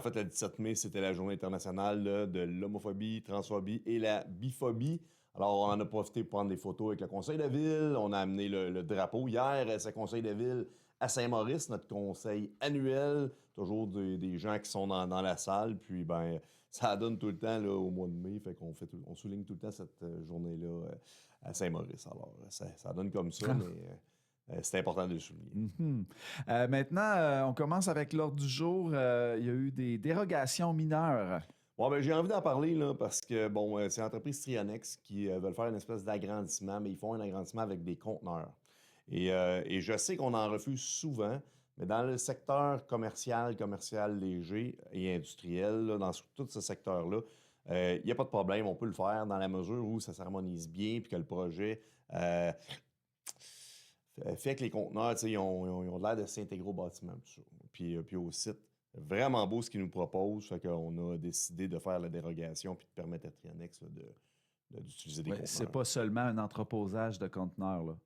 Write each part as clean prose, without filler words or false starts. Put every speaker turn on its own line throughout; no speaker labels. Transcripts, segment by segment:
En fait, le 17 mai, c'était la journée internationale là, de l'homophobie, transphobie et la biphobie. Alors, on en a profité pour prendre des photos avec le conseil de ville. On a amené le drapeau hier, ce conseil de ville à Saint-Maurice, notre conseil annuel. Toujours des gens qui sont dans la salle. Puis, ben, ça donne tout le temps là, au mois de mai. Fait qu'on on souligne tout le temps cette journée-là à Saint-Maurice. Alors, ça donne comme ça, mais c'est important de le souligner.
Mhm. Maintenant, on commence avec l'ordre du jour. Il y a eu des dérogations mineures.
Bon, ben, j'ai envie d'en parler là, parce que bon, c'est l'entreprise Trionex qui veulent faire une espèce d'agrandissement, mais ils font un agrandissement avec des conteneurs. Et je sais qu'on en refuse souvent, mais dans le secteur commercial léger et industriel, là, dans tout ce secteur-là, il n'y a pas de problème, on peut le faire dans la mesure où ça s'harmonise bien puis que le projet fait que les conteneurs, tu sais, ils ont l'air de s'intégrer au bâtiment. Tout ça. Puis au site, vraiment beau ce qu'ils nous proposent. Fait qu'on a décidé de faire la dérogation puis de permettre à Trionex là, d'utiliser des
Ouais, c'est
conteneurs.
pas seulement un entreposage de conteneurs là,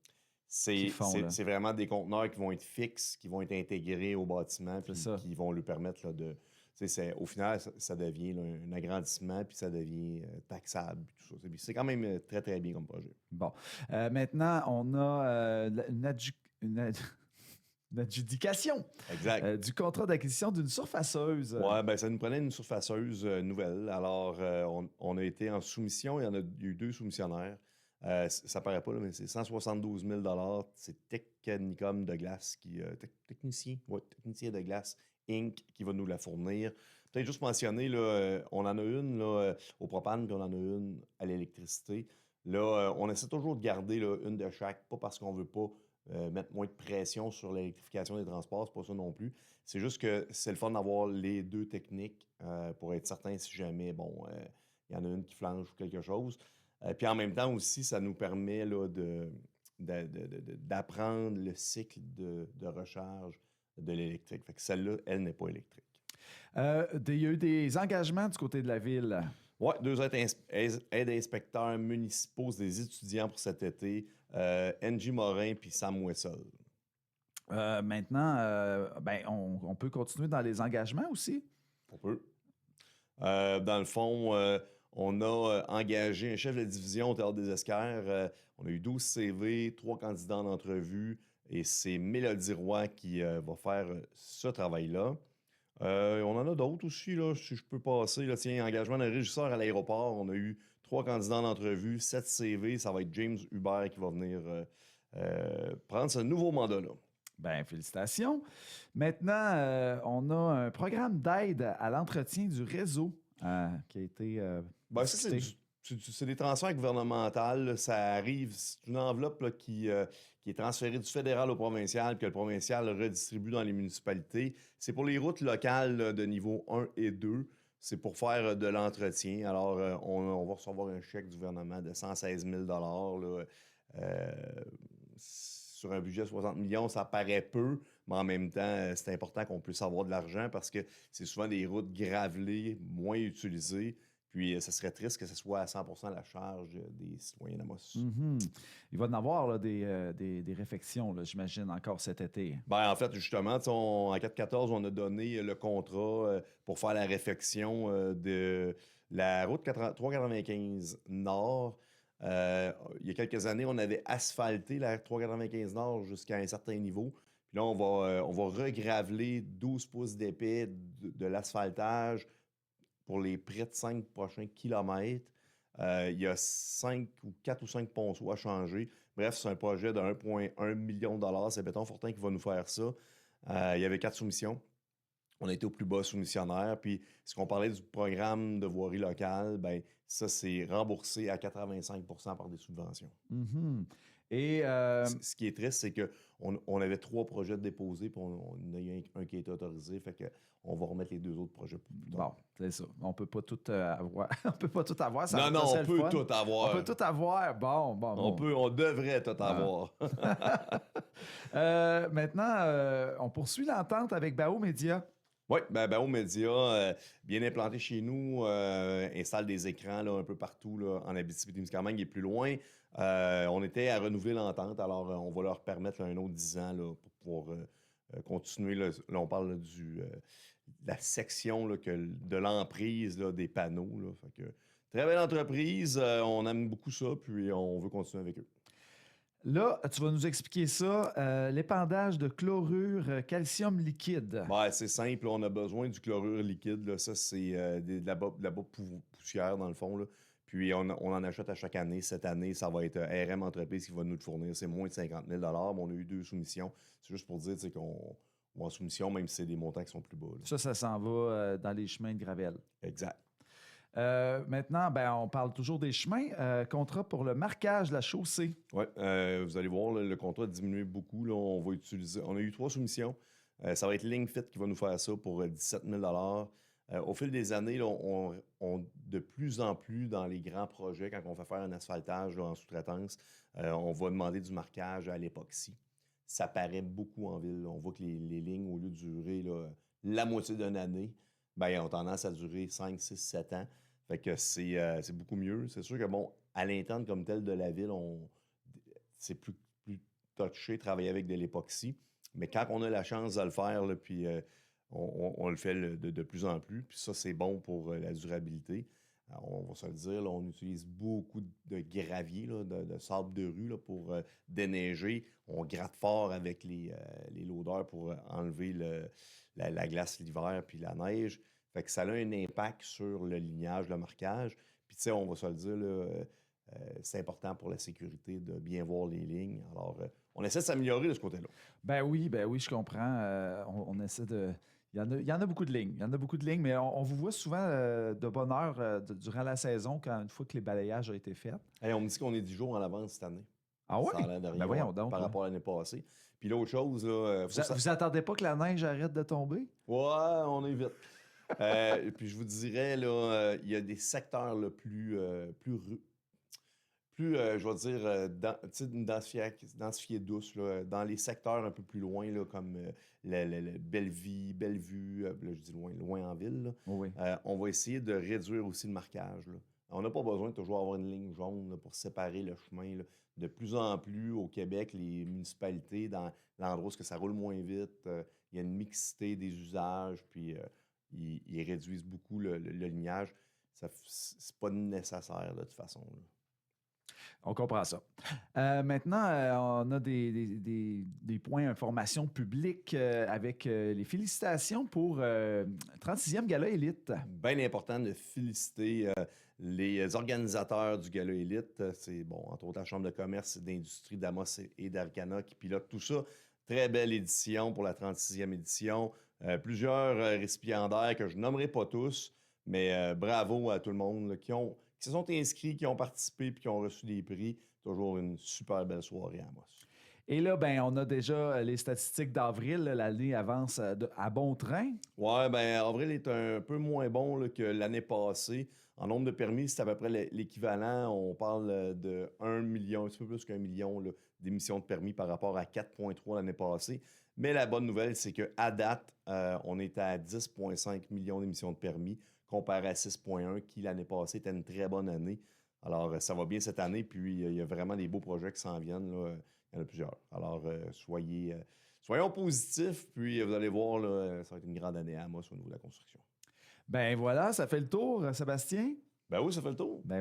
qu'ils font. Là.
C'est vraiment des conteneurs qui vont être fixes, qui vont être intégrés au bâtiment,
C'est
puis
ça.
qui vont lui permettre là, de. Au final, ça devient là, un agrandissement, puis ça devient taxable, puis tout ça. C'est quand même très, très bien comme projet.
Bon. Maintenant, on a une adjudication
Exact.
du contrat d'acquisition d'une surfaceuse.
Ouais, ben ça nous prenait une surfaceuse nouvelle. Alors, on a été en soumission. Il y a eu deux soumissionnaires. Ça paraît pas, là, mais c'est 172 000 C'est Technicum de glace technicien de glace Inc. qui va nous la fournir. Peut-être juste mentionner, là, on en a une là, au propane, puis on en a une à l'électricité. Là, on essaie toujours de garder là, une de chaque, pas parce qu'on veut pas mettre moins de pression sur l'électrification des transports, c'est pas ça non plus. C'est juste que c'est le fun d'avoir les deux techniques pour être certain si jamais, bon, il y en a une qui flanche ou quelque chose. Puis en même temps aussi, ça nous permet là, d'apprendre le cycle de recharge de l'électrique. Fait que celle-là, elle n'est pas électrique.
Il y a eu des engagements du côté de la ville.
Oui, deux aides inspecteurs municipaux, des étudiants pour cet été, Angie Morin puis Sam Wessel.
Maintenant, on peut continuer dans les engagements aussi.
On peut. Dans le fond, on a engagé un chef de division au Théâtre des Esquerres. On a eu 12 CV, 3 candidats en entrevue, et c'est Mélodie Roy qui va faire ce travail-là. On en a d'autres aussi, là, si je peux passer. Là, tiens, engagement d'un régisseur à l'aéroport. On a eu 3 candidats en entrevue, 7 CV. Ça va être James Hubert qui va venir prendre ce nouveau mandat-là.
Ben, félicitations. Maintenant, on a un programme d'aide à l'entretien du réseau qui a été
Ben, ça,
discuté.
c'est des transferts gouvernementaux. Là. Ça arrive, c'est une enveloppe là, qui est transférée du fédéral au provincial, puis que le provincial redistribue dans les municipalités. C'est pour les routes locales là, de niveau 1 et 2. C'est pour faire de l'entretien. Alors, on va recevoir un chèque du gouvernement de 116 000 là, sur un budget de 60 millions, ça paraît peu, mais en même temps, c'est important qu'on puisse avoir de l'argent parce que c'est souvent des routes gravelées, moins utilisées. Puis, ça serait triste que ce soit à 100% la charge des citoyens d'Amos.
Mhm. Il va y en avoir là, des réfections, là, j'imagine, encore cet été.
Ben, en fait, justement, en 4-14, on a donné le contrat pour faire la réfection de la route 395 Nord. Il y a quelques années, on avait asphalté la 395 Nord jusqu'à un certain niveau. Puis là, on va regraveler 12 pouces d'épais de l'asphaltage pour les près de 5 prochains kilomètres. Il y a 4 ou 5 ponceaux à changer. Bref, c'est un projet de 1,1 million de dollars. C'est Béton Fortin qui va nous faire ça. Il y avait 4 soumissions. On a été au plus bas soumissionnaire. Puis, ce qu'on parlait du programme de voirie locale, ben ça, c'est remboursé à 85% par des subventions.
Mhm. Et
Ce qui est triste, c'est qu'on avait 3 projets déposés, puis on en a eu un qui a été autorisé. Fait qu'on va remettre les 2 autres projets pour plus tard.
bon, c'est ça. On peut pas tout avoir. On peut pas tout avoir. Ça
Non,
serait
on
le
peut
fun.
tout avoir.
On peut tout avoir. Bon.
On devrait tout avoir.
Maintenant, on poursuit l'entente avec Bao Média.
Oui, ben aux médias, bien implanté chez nous, installe des écrans là, un peu partout là, en Abitibi-Témiscamingue et plus loin. On était à renouveler l'entente, alors on va leur permettre là, un autre 10 ans là, pour pouvoir continuer. Là, on parle là, la section là, de l'emprise là, des panneaux. Là. Fait que, très belle entreprise, on aime beaucoup ça, puis on veut continuer avec eux.
Là, tu vas nous expliquer ça. L'épandage de chlorure calcium liquide.
Ouais, c'est simple, là, on a besoin du chlorure liquide. Là. Ça, c'est de la poussière, dans le fond. Là. Puis on en achète à chaque année. Cette année, ça va être RM Entreprise qui va nous le fournir. C'est moins de 50 000 mais on a eu 2 soumissions. C'est juste pour dire qu'on va en soumission, même si c'est des montants qui sont plus bas. Là.
Ça s'en va dans les chemins de Gravel.
Exact.
Maintenant, on parle toujours des chemins. Contrat pour le marquage de la chaussée.
Oui, vous allez voir, là, le contrat a diminué beaucoup. Là, on a eu 3 soumissions. Ça va être LinkFit qui va nous faire ça pour 17 000 au fil des années, là, de plus en plus dans les grands projets, quand on fait faire un asphaltage là, en sous-traitance, on va demander du marquage à l'époxy. Ça paraît beaucoup en ville. Là. On voit que les lignes, au lieu de durer là, la moitié d'une année, ils ont tendance à durer 5, 6, 7 ans. Fait que c'est beaucoup mieux. C'est sûr que, bon, à l'interne comme tel de la ville, c'est plus touché travailler avec de l'époxy. Mais quand on a la chance de le faire, là, puis on le fait de plus en plus. Puis ça, c'est bon pour la durabilité. Alors, on va se le dire, là, on utilise beaucoup de gravier, là, de sable de rue là, pour déneiger. On gratte fort avec les loaders pour enlever la glace l'hiver puis la neige. Fait que ça a un impact sur le lignage, le marquage. Puis, tu sais, on va se le dire, là, c'est important pour la sécurité de bien voir les lignes. Alors, on essaie de s'améliorer de ce côté-là.
Ben oui, je comprends. On essaie de. Il y en a beaucoup de lignes. Il y en a beaucoup de lignes, mais on vous voit souvent de bonne heure durant la saison, une fois que les balayages ont été faits.
Hey, on me dit qu'on est 10 jours en avance cette année.
Ah oui?
Ça a l'air de rien,
Ben voyons donc.
par
Là.
rapport à l'année passée. Puis l'autre chose, là,
Vous attendez pas que la neige arrête de tomber?
Ouais, on est vite. Puis je vous dirais, là, il y a des secteurs là, je vais dire, densifiés douce, là, dans les secteurs un peu plus loin, là, comme Bellevue, là, je dis loin en ville, là,
Oui.
on va essayer de réduire aussi le marquage. Là. On n'a pas besoin de toujours avoir une ligne jaune là, pour séparer le chemin. Là. De plus en plus, au Québec, les municipalités, dans l'endroit où ça roule moins vite, il y a une mixité des usages, puis ils réduisent beaucoup le lignage. C'est pas nécessaire, là, de toute façon. Là.
On comprend ça. Maintenant, on a des points d'information publique avec les félicitations pour 36e Gala Élite.
Bien important de féliciter les organisateurs du Gala Élite. C'est, bon, entre autres, la Chambre de commerce et d'industrie d'Amos et d'Arcana qui pilote tout ça. Très belle édition pour la 36e édition. Plusieurs récipiendaires que je nommerai pas tous, mais bravo à tout le monde là, qui se sont inscrits, qui ont participé puis qui ont reçu des prix. Toujours une super belle soirée à Amos.
Et là, on a déjà les statistiques d'avril. L'année avance à bon train.
Ouais, avril est un peu moins bon là, que l'année passée. En nombre de permis, c'est à peu près l'équivalent. On parle de 1 million, un petit peu plus qu'1 million là, d'émissions de permis par rapport à 4,3 l'année passée. Mais la bonne nouvelle, c'est qu'à date, on est à 10,5 millions d'émissions de permis comparé à 6,1 qui l'année passée était une très bonne année. Alors, ça va bien cette année, puis il y a vraiment des beaux projets qui s'en viennent. Là. Il y en a plusieurs. Alors, soyons positifs, puis vous allez voir, là, ça va être une grande année à Amos au niveau de la construction.
Ben voilà, ça fait le tour, Sébastien.
Ben oui, ça fait le tour.
Ben